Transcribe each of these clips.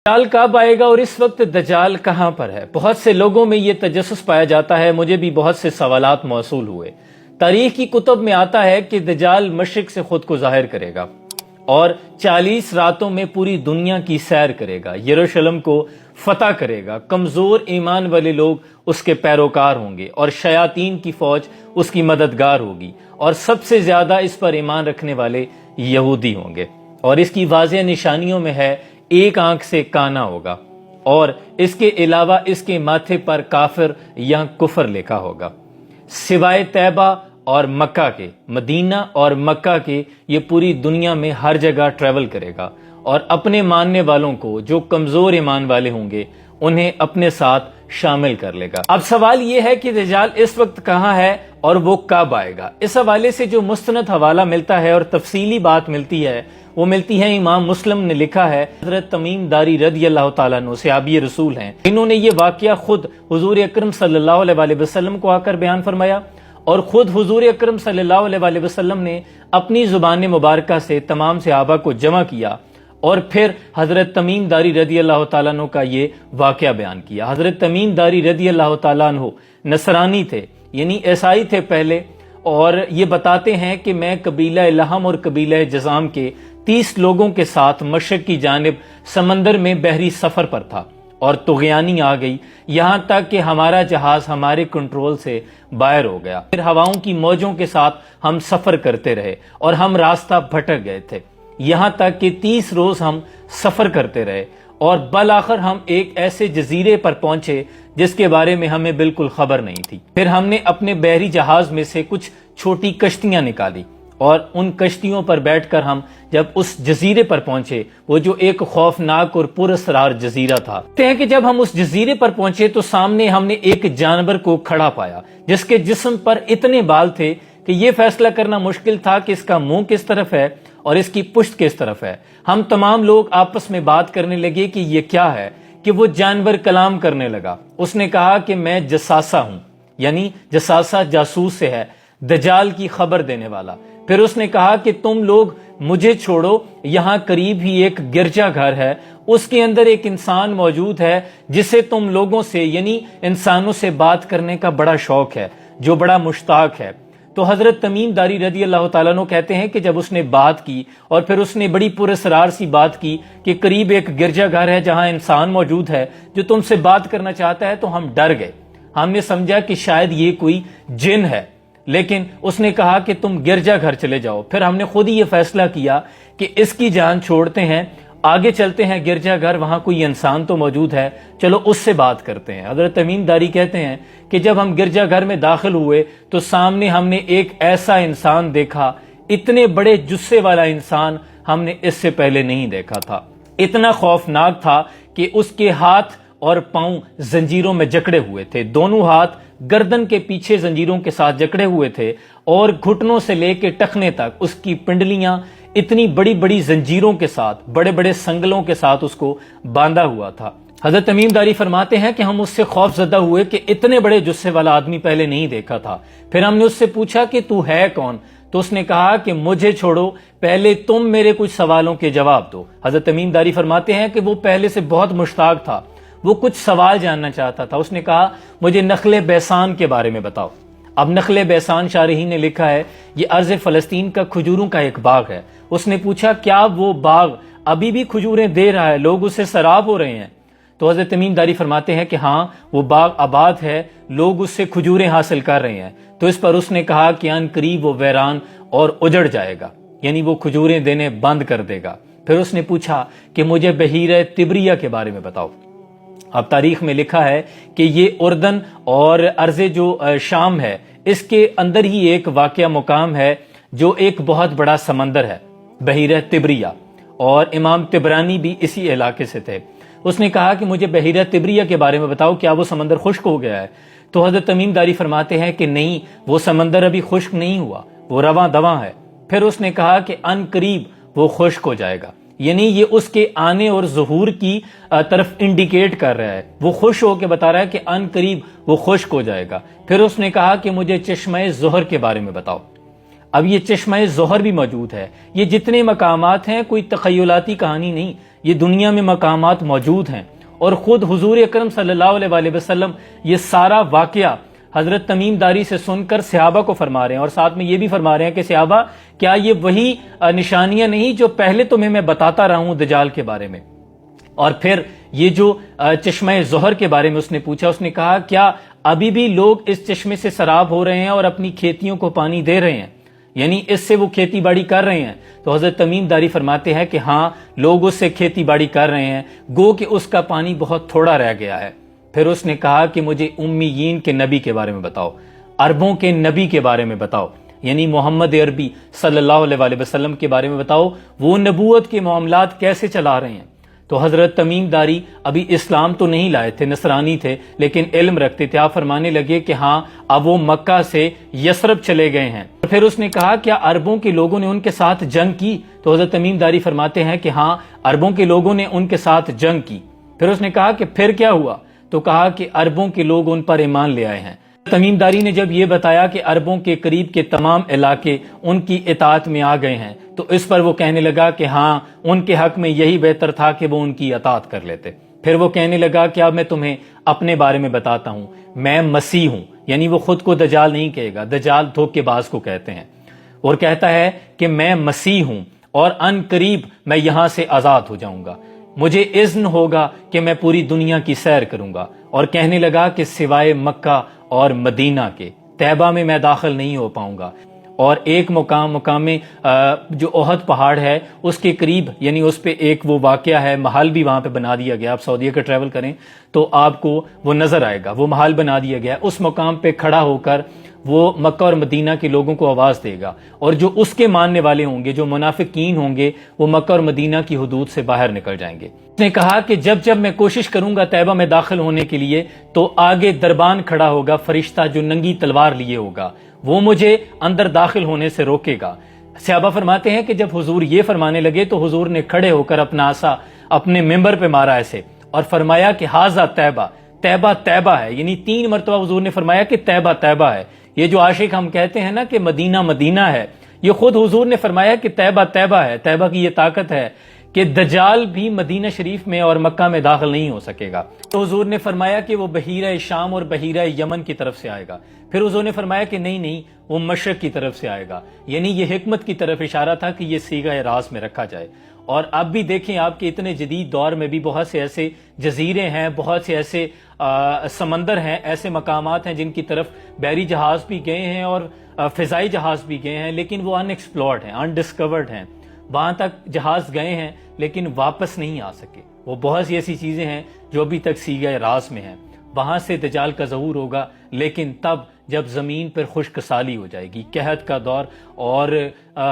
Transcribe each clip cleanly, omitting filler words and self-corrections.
دجال کب آئے گا اور اس وقت دجال کہاں پر ہے؟ بہت سے لوگوں میں یہ تجسس پایا جاتا ہے، مجھے بھی بہت سے سوالات موصول ہوئے۔ تاریخ کی کتب میں آتا ہے کہ دجال مشرق سے خود کو ظاہر کرے گا اور 40 راتوں میں پوری دنیا کی سیر کرے گا، یروشلم کو فتح کرے گا، کمزور ایمان والے لوگ اس کے پیروکار ہوں گے اور شیاطین کی فوج اس کی مددگار ہوگی، اور سب سے زیادہ اس پر ایمان رکھنے والے یہودی ہوں گے۔ اور اس کی واضح نشانیوں میں ہے ایک آنکھ سے کانا ہوگا، اور اس کے علاوہ اس کے ماتھے پر کافر یا کفر لکھا ہوگا۔ سوائے طیبہ اور مکہ کے، مدینہ اور مکہ کے، یہ پوری دنیا میں ہر جگہ ٹریول کرے گا اور اپنے ماننے والوں کو جو کمزور ایمان والے ہوں گے انہیں اپنے ساتھ شامل کر لے گا۔ اب سوال یہ ہے کہ دجال اس وقت کہاں ہے اور وہ کب آئے گا؟ اس حوالے سے جو مستند حوالہ ملتا ہے اور تفصیلی بات ملتی ہے وہ ملتی ہے، امام مسلم نے لکھا ہے، حضرت تمیم داری رضی اللہ تعالیٰ عنہ صحابی رسول ہیں، انہوں نے یہ واقعہ خود حضور اکرم صلی اللہ علیہ وسلم کو آ کر بیان فرمایا، اور خود حضور اکرم صلی اللہ علیہ وسلم نے اپنی زبان مبارکہ سے تمام صحابہ کو جمع کیا اور پھر حضرت تمیم داری رضی اللہ تعالیٰ عنہ کا یہ واقعہ بیان کیا۔ حضرت تمیم داری رضی اللہ تعالیٰ عنہ نصرانی تھے، یعنی عیسائی تھے پہلے، اور یہ بتاتے ہیں کہ میں قبیلہ لحم اور قبیلہ جزام کے 30 لوگوں کے ساتھ مشرق کی جانب سمندر میں بحری سفر پر تھا، اور طغیانی آ گئی، یہاں تک کہ ہمارا جہاز ہمارے کنٹرول سے باہر ہو گیا۔ پھر ہواؤں کی موجوں کے ساتھ ہم سفر کرتے رہے اور ہم راستہ بھٹک گئے تھے، یہاں تک کہ 30 روز ہم سفر کرتے رہے، اور بالآخر ہم ایک ایسے جزیرے پر پہنچے جس کے بارے میں ہمیں بالکل خبر نہیں تھی۔ پھر ہم نے اپنے بحری جہاز میں سے کچھ چھوٹی کشتیاں نکالی، اور ان کشتیوں پر بیٹھ کر ہم جب اس جزیرے پر پہنچے، وہ جو ایک خوفناک اور پراسرار جزیرہ تھا، کہتے ہیں کہ جب ہم اس جزیرے پر پہنچے تو سامنے ہم نے ایک جانور کو کھڑا پایا جس کے جسم پر اتنے بال تھے کہ یہ فیصلہ کرنا مشکل تھا کہ اس کا منہ کس طرف ہے اور اس کی پشت کس طرف ہے۔ ہم تمام لوگ آپس میں بات کرنے لگے کہ یہ کیا ہے، کہ وہ جانور کلام کرنے لگا۔ اس نے کہا کہ میں جساسہ ہوں، یعنی جساسہ جاسوس سے ہے، دجال کی خبر دینے والا۔ پھر اس نے کہا کہ تم لوگ مجھے چھوڑو، یہاں قریب ہی ایک گرجا گھر ہے، اس کے اندر ایک انسان موجود ہے جسے تم لوگوں سے، یعنی انسانوں سے بات کرنے کا بڑا شوق ہے، جو بڑا مشتاق ہے۔ تو حضرت تمیم داری رضی اللہ تعالیٰ عنہ کہتے ہیں کہ جب اس نے بات کی اور پھر اس نے بڑی پراسرار سی بات کی کہ قریب ایک گرجا گھر ہے جہاں انسان موجود ہے جو تم سے بات کرنا چاہتا ہے، تو ہم ڈر گئے۔ ہم نے سمجھا کہ شاید یہ کوئی جن ہے، لیکن اس نے کہا کہ تم گرجا گھر چلے جاؤ۔ پھر ہم نے خود ہی یہ فیصلہ کیا کہ اس کی جان چھوڑتے ہیں، آگے چلتے ہیں گرجا گھر، وہاں کوئی انسان تو موجود ہے، چلو اس سے بات کرتے ہیں۔ حضرت تمیم داری کہتے ہیں کہ جب ہم گرجا گھر میں داخل ہوئے تو سامنے ہم نے ایک ایسا انسان دیکھا، اتنے بڑے جثے والا انسان ہم نے اس سے پہلے نہیں دیکھا تھا، اتنا خوفناک تھا کہ اس کے ہاتھ اور پاؤں زنجیروں میں جکڑے ہوئے تھے، دونوں ہاتھ گردن کے پیچھے زنجیروں کے ساتھ جکڑے ہوئے تھے، اور گھٹنوں سے لے کے ٹخنے تک اس کی پنڈلیاں اتنی بڑی بڑی زنجیروں کے ساتھ، بڑے بڑے سنگلوں کے ساتھ اس کو باندھا ہوا تھا۔ حضرت تمیم داری فرماتے ہیں کہ ہم اس سے خوف زدہ ہوئے کہ اتنے بڑے جثے والا آدمی پہلے نہیں دیکھا تھا۔ پھر ہم نے اس سے پوچھا کہ تو ہے کون؟ تو اس نے کہا کہ مجھے چھوڑو، پہلے تم میرے کچھ سوالوں کے جواب دو۔ حضرت تمیم داری فرماتے ہیں کہ وہ پہلے سے بہت مشتاق تھا، وہ کچھ سوال جاننا چاہتا تھا۔ اس نے کہا مجھے نخل بیسان کے بارے میں بتاؤ۔ اب نخل بیسان شارحین نے لکھا ہے یہ ارض فلسطین کا کھجوروں کا ایک باغ ہے۔ اس نے پوچھا کیا وہ باغ ابھی بھی کھجوریں دے رہا ہے، لوگ اس سے سراب ہو رہے ہیں؟ تو حضرت تمیم داری فرماتے ہیں کہ ہاں، وہ باغ آباد ہے، لوگ اس سے کھجوریں حاصل کر رہے ہیں۔ تو اس پر اس نے کہا کہ ان قریب وہ ویران اور اجڑ جائے گا، یعنی وہ کھجوریں دینے بند کر دے گا۔ پھر اس نے پوچھا کہ مجھے بحیرہ تبریہ کے بارے میں بتاؤ۔ اب تاریخ میں لکھا ہے کہ یہ اردن اور ارض جو شام ہے، اس کے اندر ہی ایک واقعہ مقام ہے جو ایک بہت بڑا سمندر ہے، بحیرہ تبریہ، اور امام طبرانی بھی اسی علاقے سے تھے۔ اس نے کہا کہ مجھے بحیرہ تبریہ کے بارے میں بتاؤ، کیا وہ سمندر خشک ہو گیا ہے؟ تو حضرت تمیم داری فرماتے ہیں کہ نہیں، وہ سمندر ابھی خشک نہیں ہوا، وہ رواں دواں ہے۔ پھر اس نے کہا کہ ان قریب وہ خشک ہو جائے گا، یعنی یہ اس کے آنے اور ظہور کی طرف انڈیکیٹ کر رہا ہے، وہ خوش ہو کے بتا رہا ہے کہ ان قریب وہ خشک ہو جائے گا۔ پھر اس نے کہا کہ مجھے چشمہ ظہر کے بارے میں بتاؤ۔ اب یہ چشمہ ظہر بھی موجود ہے. یہ جتنے مقامات ہیں کوئی تخیلاتی کہانی نہیں، یہ دنیا میں مقامات موجود ہیں. اور خود حضور اکرم صلی اللہ علیہ وآلہ وسلم یہ سارا واقعہ حضرت تمیم داری سے سن کر صحابہ کو فرما رہے ہیں، اور ساتھ میں یہ بھی فرما رہے ہیں کہ صحابہ کیا یہ وہی نشانیاں نہیں جو پہلے تمہیں میں بتاتا رہا ہوں دجال کے بارے میں. اور پھر یہ جو چشمہ ظہر کے بارے میں اس نے پوچھا، اس نے کہا کیا ابھی بھی لوگ اس چشمے سے سراب ہو رہے ہیں اور اپنی کھیتیوں کو پانی دے رہے ہیں، یعنی اس سے وہ کھیتی باڑی کر رہے ہیں؟ تو حضرت تمیم داری فرماتے ہیں کہ ہاں، لوگ اس سے کھیتی باڑی کر رہے ہیں، گو کہ اس کا پانی بہت تھوڑا رہ گیا ہے. پھر اس نے کہا کہ مجھے امیین کے نبی کے بارے میں بتاؤ، عربوں کے نبی کے بارے میں بتاؤ، یعنی محمد عربی صلی اللہ علیہ وآلہ وسلم کے بارے میں بتاؤ، وہ نبوت کے معاملات کیسے چلا رہے ہیں. تو حضرت تمیم داری ابھی اسلام تو نہیں لائے تھے، نصرانی تھے، لیکن علم رکھتے تھے. آپ فرمانے لگے کہ ہاں، اب وہ مکہ سے یثرب چلے گئے ہیں. پھر اس نے کہا کیا عربوں کے لوگوں نے ان کے ساتھ جنگ کی؟ تو حضرت تمیم داری فرماتے ہیں کہ ہاں، عربوں کے لوگوں نے ان کے ساتھ جنگ کی. پھر اس نے کہا کہ پھر کیا ہوا؟ تو کہا کہ عربوں کے لوگ ان پر ایمان لے آئے ہیں. تمیم داری نے جب یہ بتایا کہ عربوں کے قریب کے تمام علاقے ان کی اطاعت میں آ گئے ہیں، تو اس پر وہ کہنے لگا کہ ہاں، ان کے حق میں یہی بہتر تھا کہ وہ ان کی اطاعت کر لیتے. پھر وہ کہنے لگا کہ اب میں تمہیں اپنے بارے میں بتاتا ہوں، میں مسیح ہوں. یعنی وہ خود کو دجال نہیں کہے گا، دجال دھوکے باز کو کہتے ہیں. اور کہتا ہے کہ میں مسیح ہوں اور ان قریب میں یہاں سے آزاد ہو جاؤں گا، مجھے اذن ہوگا کہ میں پوری دنیا کی سیر کروں گا. اور کہنے لگا کہ سوائے مکہ اور مدینہ کے طیبہ میں داخل نہیں ہو پاؤں گا. اور ایک مقام میں جو احد پہاڑ ہے اس کے قریب، یعنی اس پہ ایک وہ واقعہ ہے، محل بھی وہاں پہ بنا دیا گیا. آپ سعودیہ کا ٹریول کریں تو آپ کو وہ نظر آئے گا، وہ محل بنا دیا گیا. اس مقام پہ کھڑا ہو کر وہ مکہ اور مدینہ کے لوگوں کو آواز دے گا، اور جو اس کے ماننے والے ہوں گے، جو منافقین ہوں گے، وہ مکہ اور مدینہ کی حدود سے باہر نکل جائیں گے. اس نے کہا کہ جب میں کوشش کروں گا طیبہ میں داخل ہونے کے لیے، تو آگے دربان کھڑا ہوگا فرشتہ جو ننگی تلوار لیے ہوگا، وہ مجھے اندر داخل ہونے سے روکے گا. صحابہ فرماتے ہیں کہ جب حضور یہ فرمانے لگے تو حضور نے کھڑے ہو کر اپنا عصا اپنے ممبر پہ مارا ایسے، اور فرمایا کہ ہاذا طیبہ، طیبہ طیبہ ہے. یعنی 3 مرتبہ حضور نے فرمایا کہ طیبہ طیبہ ہے. یہ جو عاشق ہم کہتے ہیں نا کہ مدینہ مدینہ ہے، یہ خود حضور نے فرمایا کہ طیبہ طیبہ ہے. طیبہ کی یہ طاقت ہے کہ دجال بھی مدینہ شریف میں اور مکہ میں داخل نہیں ہو سکے گا. تو حضور نے فرمایا کہ وہ بحیرہ شام اور بحیرہ یمن کی طرف سے آئے گا. پھر حضور نے فرمایا کہ نہیں، وہ مشرق کی طرف سے آئے گا. یعنی یہ حکمت کی طرف اشارہ تھا کہ یہ صیغہ راز میں رکھا جائے. اور اب بھی دیکھیں آپ کے اتنے جدید دور میں بھی بہت سے ایسے جزیرے ہیں، بہت سے ایسے سمندر ہیں، ایسے مقامات ہیں جن کی طرف بحری جہاز بھی گئے ہیں اور فضائی جہاز بھی گئے ہیں، لیکن وہ ان ایکسپلورڈ ہیں، ان ڈسکورڈ ہیں. وہاں تک جہاز گئے ہیں لیکن واپس نہیں آ سکے. وہ بہت سی ایسی چیزیں ہیں جو ابھی تک صیغہ راز میں ہیں. وہاں سے دجال کا ظہور ہوگا، لیکن تب جب زمین پر خشک سالی ہو جائے گی، قحط کا دور اور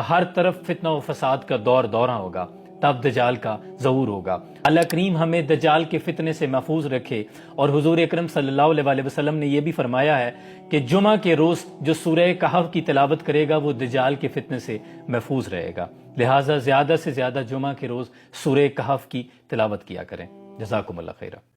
ہر طرف فتنہ و فساد کا دورہ ہوگا، تب دجال کا ظہور ہوگا. اللہ کریم ہمیں دجال کے فتنے سے محفوظ رکھے. اور حضور اکرم صلی اللہ علیہ وآلہ وسلم نے یہ بھی فرمایا ہے کہ جمعہ کے روز جو سورہ کہف کی تلاوت کرے گا وہ دجال کے فتنے سے محفوظ رہے گا. لہٰذا زیادہ سے زیادہ جمعہ کے روز سورہ کہف کی تلاوت کیا کریں. جزاکم اللہ خیرہ.